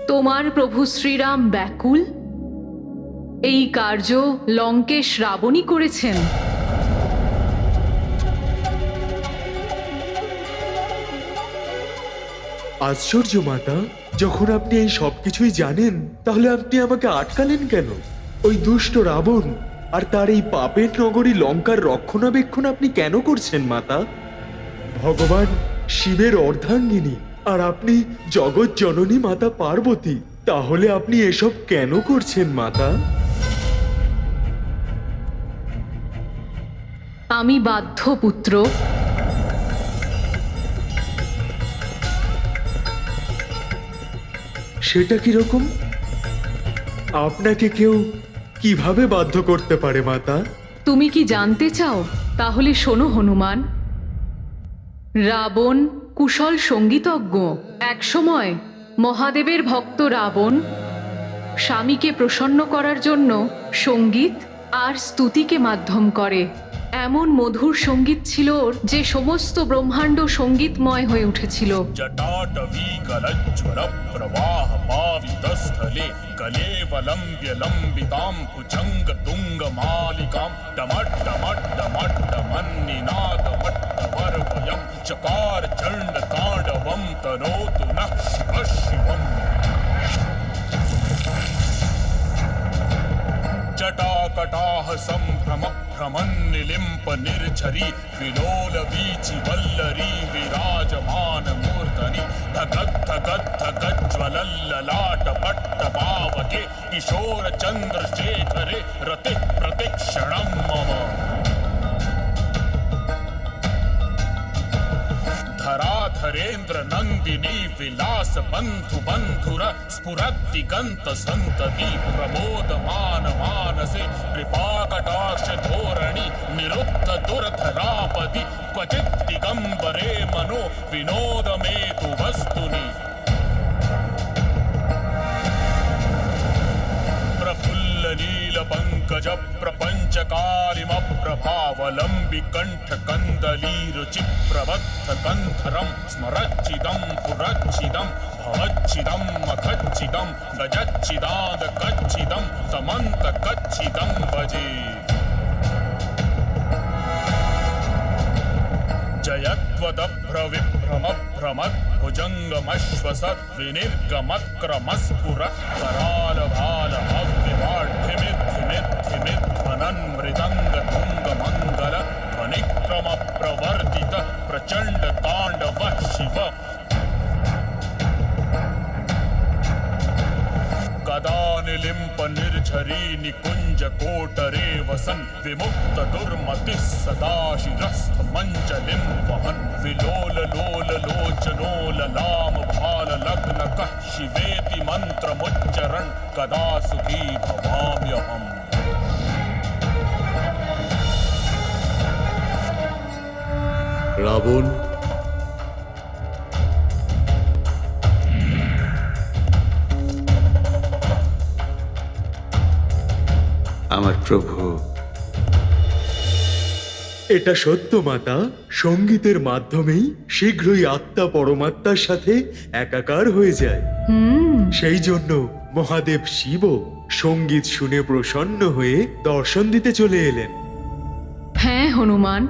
তোমার প্রভু শ্রীরাম ব্যাকুল। এই কার্য লঙ্কেশ রাবণই করেছেন। আশ্চর্য মাতা, যখন আপনি এই সবকিছুই জানেন তাহলে আপনি আমাকে আটকালেন কেন? ওই দুষ্ট রাবণ আর তার এই পাপের নগরী লঙ্কার রক্ষণাবেক্ষণ আপনি কেন করছেন মাতা? ভগবান শিবের অর্ধাঙ্গিনী আর আপনি জগৎ জননী মাতা পার্বতী, তাহলে আপনি এসব কেন করছেন মাতা? আমি বাধ্য পুত্র। সেটা কিরকম? আপনাকে কেউ কিভাবে বাধ্য করতে পারে মাতা? তুমি কি জানতে চাও? তাহলে শোনো হনুমান। রাবণ কুশল সঙ্গীতজ্ঞ। একসময় মহাদেবের ভক্ত রাবণ স্বামীকে প্রসন্ন করার জন্য সঙ্গীত আর স্তুতিকে মাধ্যম করে। এমন মধুর সঙ্গীত ছিল ওর যে সমস্ত ব্রহ্মাণ্ড সঙ্গীতময় হয়ে উঠেছিল। जटाटवी गलज्ज्वल प्रवाह पावितस्थले कलेवलम्ब्य लम्बितां भुजङ्ग तुङ्ग मालिकां डमड्डमड्डमड्डमन्निनादमट्टवर्वयं चकार चण्ड ताण्डवं तनोतु नः शिवः शिवम्। जटाकटाह सम्भ्रम भ्रमन्निलिम्प निर्झरी विलोल वीचि वल्लरी विराजमान मूर्धनि धगद्धगद्धगज्ज्वलल्ललाट पट्टपावके किशोर चन्द्रशेखरे रतिः प्रतिक्षणं मम। धराधरेन्द्र नन्दिनी विलास बन्धु बन्धुर स्फुरद्दिगन्त सन्तति प्रमोदमान मानसे कृपाकटाक्ष धोरणि निरुद्ध दुर्धरापदि क्वचित् दिगम्बरे मनो विनोद मे तु वस्तुनि। प्रफुल्ल नील पंकज प्रपंच कालिमप्रभावलम्बि कंठ कंदली रुचि प्रबद्ध कंधरं स्मरच्चिदं पुरच्चिदं भवच्चिदं मखच्चिदं गजच्चिदाद कच्चिदं तमन्त कच्चिदं भजे। जयत्वदभ्रविभ्रमभ्रमद् भुजङ्गमश्वसत् विनिर्गमत्क्रमस्फुर करालभालमव्यवाढ्यमिद्धिमिद्धिमिध्वनन् मृदङ्गतुङ्गमङ्गल ध्वनिक्रमप्रवर्तित प्रचण्ड ताण्डवः शिव। कदा निलिम्प निर्झरी निकुञ्ज कोटरे वसन् विमुक्त दुर्मतिः सदा शिरस्थ मञ्जलिं वहन् विलोल लोल लोचनो ललाम भाल लग्न कः शिवेति मन्त्रमुच्चरन् कदा सुखी भवाम्यहम्। রাবণ, আমার প্রভু, এটা সত্য মাতা। সঙ্গীতের মাধ্যমেই শীঘ্রই আত্মা পরমাত্মার সাথে একাকার হয়ে যায়। সেই জন্য মহাদেব শিব সঙ্গীত শুনে প্রসন্ন হয়ে দর্শন দিতে চলে এলেন। হ্যাঁ হনুমান,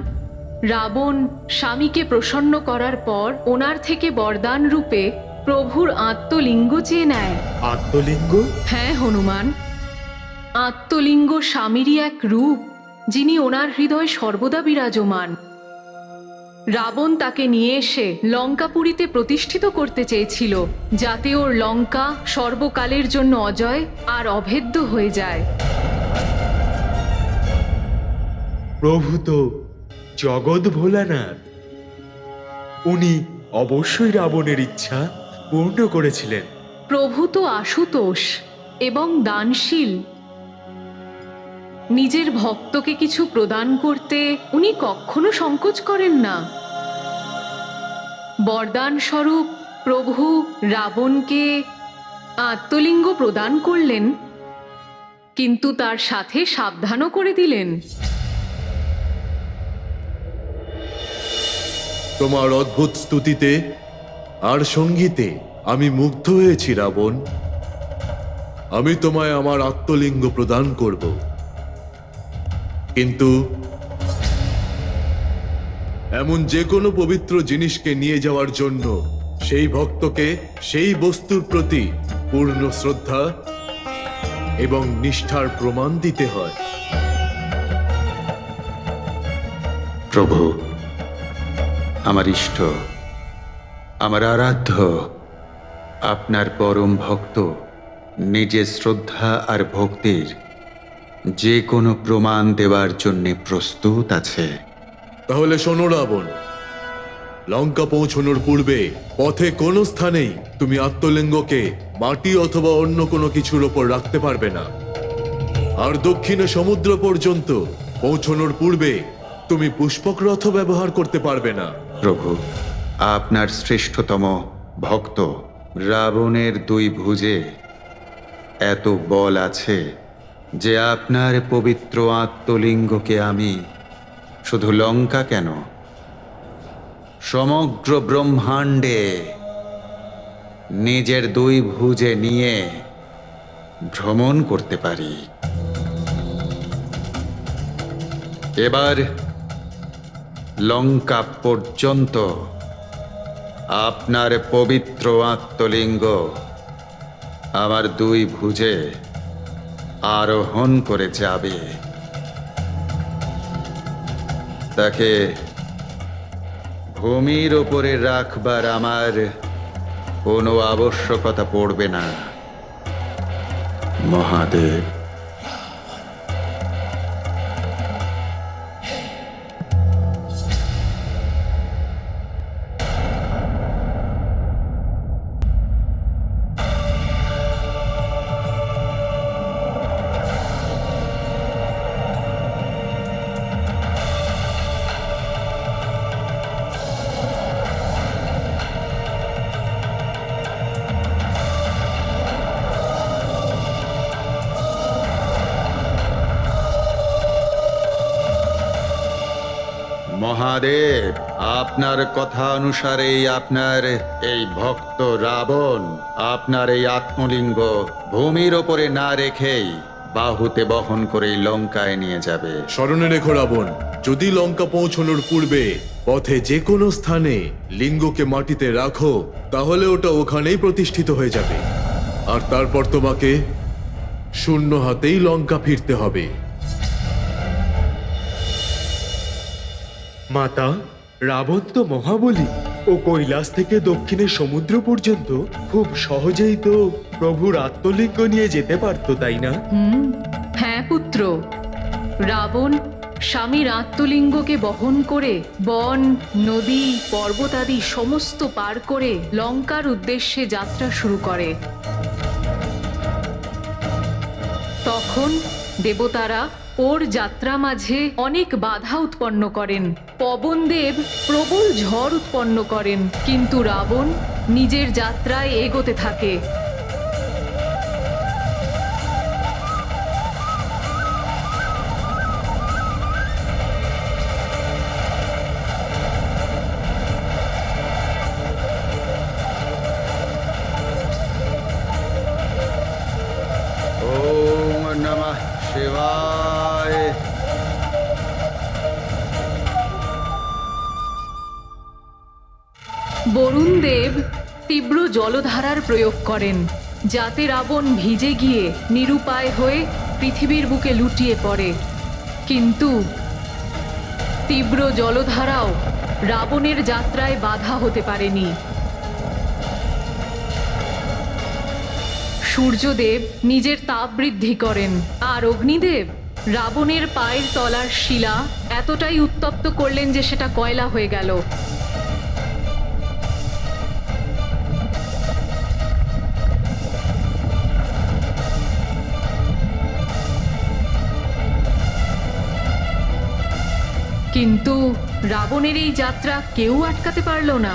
রাবণ স্বামীকে প্রসন্ন করার পর ওনার থেকে বরদান রূপে প্রভুর আত্মলিঙ্গ চেয়ে নেয়। আত্মলিঙ্গ? হ্যাঁ হনুমান, আত্মলিঙ্গ স্বামীরই এক রূপ, যিনি ওনার হৃদয় সর্বদা বিরাজমান। রাবণ তাকে নিয়ে এসে লঙ্কাপুরীতে প্রতিষ্ঠিত করতে চেয়েছিল, যাতে ওর লঙ্কা সর্বকালের জন্য অজয় আর অভেদ্য হয়ে যায়। প্রভু তো জগৎ ভোলানাথ, উনি অবশ্যই রাবণের ইচ্ছা পূর্ণ করেছিলেন। প্রভু তো আশুতোষ এবং দানশীল। নিজের ভক্তকে কিছু প্রদান করতে উনি কখনো সংকোচ করেন না। বরদান স্বরূপ প্রভু রাবণকে আত্মলিঙ্গ প্রদান করলেন, কিন্তু তার সাথে সাবধানও করে দিলেন। তোমার অদ্ভুত স্তুতিতে আর সঙ্গীতে আমি মুগ্ধ হয়েছি রাবণ। আমি তোমায় আমার আত্মলিঙ্গ প্রদান করব, কিন্তু এমন যে কোনো পবিত্র জিনিসকে নিয়ে যাওয়ার জন্য সেই ভক্তকে সেই বস্তুর প্রতি পূর্ণ শ্রদ্ধা এবং নিষ্ঠার প্রমাণ দিতে হয়। প্রভু, আমার ইষ্ট, আমার আরাধ্য, আপনার পরম ভক্ত নিজের শ্রদ্ধা আর ভক্তির যে কোনো প্রমাণ দেওয়ার জন্য প্রস্তুত আছে। তাহলে শোনো রাবণ, লঙ্কা পৌঁছানোর পূর্বে পথে কোনো স্থানেই তুমি আত্মলিঙ্গকে মাটি অথবা অন্য কোনো কিছুর ওপর রাখতে পারবে না। আর দক্ষিণে সমুদ্র পর্যন্ত পৌঁছানোর পূর্বে তুমি পুষ্পক রথ ব্যবহার করতে পারবে না। প্রভু, আপনার শ্রেষ্ঠতম ভক্ত রাবণের 2 ভুজে এত বল আছে যে আপনার পবিত্র আত্মলিঙ্গকে আমি শুধু লঙ্কা কেন, সমগ্র ব্রহ্মাণ্ডে নিজের 2 ভুজে নিয়ে ভ্রমণ করতে পারি। এবার লঙ্কা পর্যন্ত আপনার পবিত্র আত্মলিঙ্গ আমার 2 ভুজে আরোহণ করে যাবে। তাকে ভূমির ওপরে রাখবার আমার কোনো আবশ্যকতা পড়বে না, মহাদেব। মহাদেব, আপনার কথা অনুসারেই আপনার এই ভক্ত রাবণ আপনার এই আত্মলিঙ্গ ভূমির ওপরে না রেখেই বাহুতে বহন করে লঙ্কায় নিয়ে যাবে। স্মরণে রেখো রাবণ, যদি লঙ্কা পৌঁছানোর পূর্বে পথে যে কোনো স্থানে লিঙ্গকে মাটিতে রাখো, তাহলে ওটা ওখানেই প্রতিষ্ঠিত হয়ে যাবে, আর তারপর তোমাকে শূন্য হাতেই লঙ্কা ফিরতে হবে। মাতা, রাবণ তো মহাবলী। ও কৈলাস থেকে দক্ষিণে সমুদ্র পর্যন্ত খুব সহজেই তো প্রভুর আত্মলিঙ্গ নিয়ে যেতে পারতো, তাই না? হ্যাঁ পুত্র, রাবণ স্বামীর আত্মলিঙ্গকে বহন করে বন, নদী, পর্বত আদি সমস্ত পার করে লঙ্কার উদ্দেশ্যে যাত্রা শুরু করে। তখন দেবতারা ওর যাত্রা মাঝে অনেক বাধা উৎপন্ন করেন। পবনদেব প্রবল ঝড় উৎপন্ন করেন, কিন্তু রাবণ নিজের যাত্রায় এগোতে থাকে। ওম নমঃ শিবায়। বরুণ দেব তীব্র জলধারার প্রয়োগ করেন, যাতে রাবণ ভিজে গিয়ে নিরুপায় হয়ে পৃথিবীর বুকে লুটিয়ে পড়ে। কিন্তু তীব্র জলধারাও রাবণের যাত্রায় বাধা হতে পারেনি। সূর্যদেব নিজের তাপ বৃদ্ধি করেন, আর অগ্নিদেব রাবণের পায়ের তলার শিলা এতটাই উত্তপ্ত করলেন যে সেটা কয়লা হয়ে গেল। কিন্তু রাবণের এই যাত্রা কেউ আটকাতে পারল না।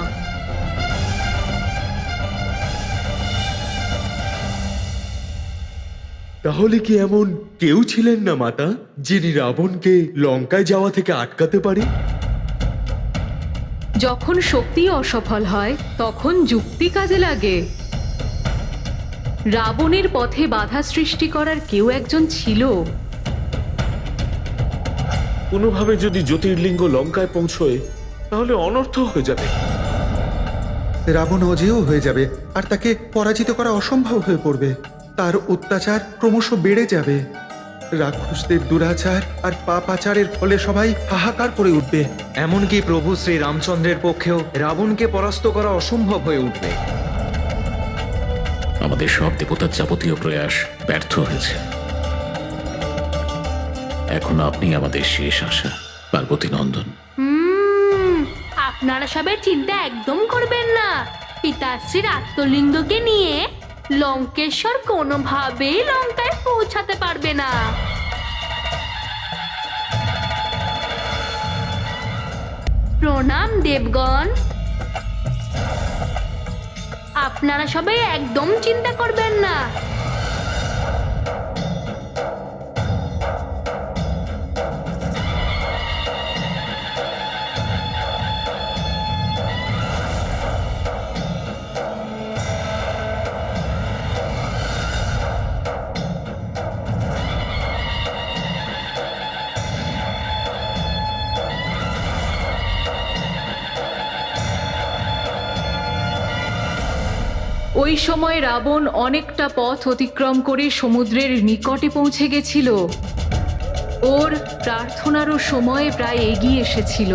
তাহলে কি এমন কেউ ছিলেন না মাতা, যিনি রাবণকে লঙ্কায় যাওয়া থেকে আটকাতে পারে? যখন শক্তি অসফল হয় তখন যুক্তি কাজে লাগে। রাবণের পথে বাধা সৃষ্টি করার কেউ একজন ছিল। কোনোভাবে যদি জ্যোতির্লিঙ্গ লঙ্কায় পৌঁছয়, তাহলে অনর্থ হয়ে যাবে। রাবণ অজেয় হয়ে যাবে, আর তাকে পরাজিত করা অসম্ভব হয়ে পড়বে। তার অত্যাচার ক্রমশ বেড়ে যাবে। রাক্ষসদের দুরাচার আর পাপাচারের ফলে সবাই হাহাকার করে উঠবে। এমনকি প্রভু শ্রী রামচন্দ্রের পক্ষেও রাবণকে পরাস্ত করা অসম্ভব হয়ে উঠবে। আমাদের সব দেবতার যাবতীয় প্রয়াস ব্যর্থ হয়েছে। এখন আপনি আমাদের শেষ আশা, পার্বতী নন্দন। আপনারা সবাই চিন্তা একদম করবেন না। পিতাশ্রীর আত্মলিঙ্গকে নিয়ে লঙ্কেশ্বর কোনোভাবেই লঙ্কায় পৌঁছাতে পারবে না। প্রণাম দেবগণ। আপনারা সবাই একদম চিন্তা করবেন না। ওই সময় রাবণ অনেকটা পথ অতিক্রম করে সমুদ্রের নিকটে পৌঁছে গেছিল। ওর প্রার্থনারও সময় প্রায় এগিয়ে এসেছিল।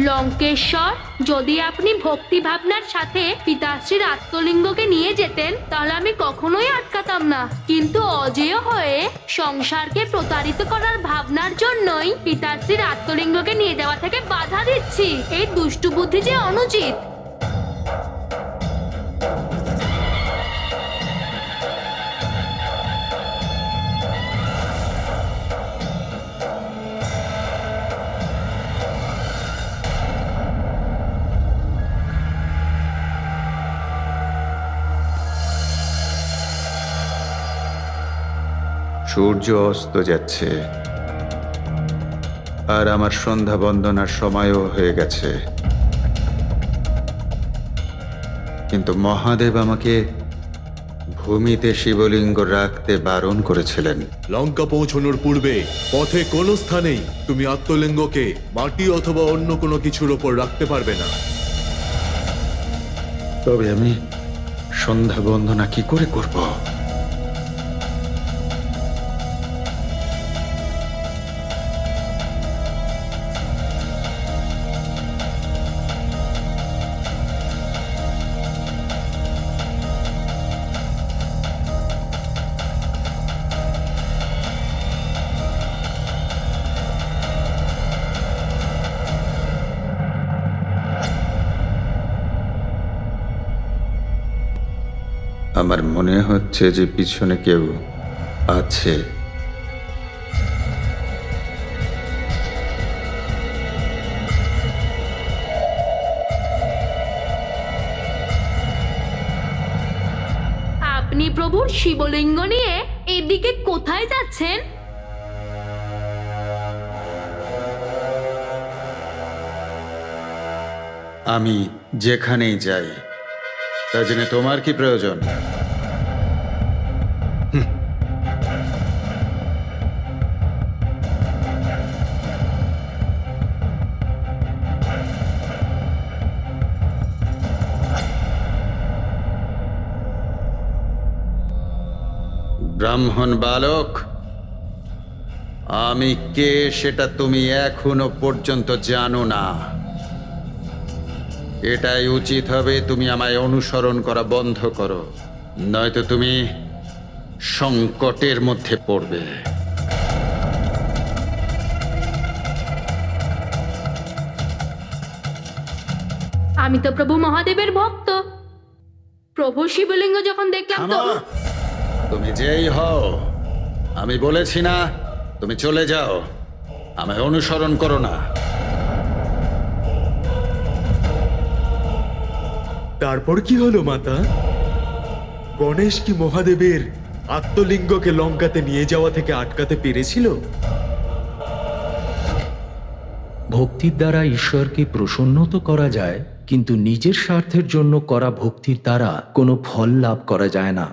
লঙ্কেশ্বর, যদি আপনি ভক্তি ভাবনার সাথে পিতাশ্রীর আত্মলিঙ্গকে নিয়ে যেতেন তাহলে আমি কখনোই আটকাতাম না, কিন্তু অজেয় হয়ে সংসারকে প্রতারিত করার ভাবনার জন্যই পিতাশ্রীর আত্মলিঙ্গকে নিয়ে যাওয়া থেকে বাধা দিচ্ছি। এই দুষ্টু বুদ্ধি যে অনুচিত। সূর্য অস্ত যাচ্ছে আর আমার সন্ধ্যা বন্দনার সময়ও হয়ে গেছে, কিন্তু মহাদেব আমাকে ভূমিতে শিবলিঙ্গ রাখতে বারণ করেছিলেন। লঙ্কা পৌঁছানোর পূর্বে পথে কোনো স্থানেই তুমি আত্মলিঙ্গকে মাটি অথবা অন্য কোনো কিছুর ওপর রাখতে পারবে না। তবে আমি সন্ধ্যা বন্দনা কি করে করব? আমার মনে হচ্ছে যে পিছনে কেউ আছে। আপনি প্রভুর শিবলিঙ্গ নিয়ে এদিকে কোথায় যাচ্ছেন? আমি যেখানেই যাই তা জেনে তোমার কি প্রয়োজন? ব্রাহ্মণ বালক, আমি কে সেটা তুমি এখনো পর্যন্ত জানো না। এটাই উচিত হবে তুমি আমায় অনুসরণ করা বন্ধ করো, নয়তো তুমি সংকটের মধ্যে পড়বে। আমি তো প্রভু মহাদেবের ভক্ত। প্রভু শিবলিঙ্গ যখন দেখলাম তো থামো! তুমি যেই হও, আমি বলেছি না তুমি চলে যাও, আমায় অনুসরণ করো না। তারপর কি হলো মাতা? গণেশ কি মহাদেবের আত্মলিঙ্গকে লঙ্কাতে নিয়ে যাওয়া থেকে আটকাতে পেরেছিল? ভক্তির দ্বারা ঈশ্বরকে প্রসন্ন তো করা যায়, কিন্তু নিজের স্বার্থের জন্য করা ভক্তির দ্বারা কোনো ফল লাভ করা যায় না।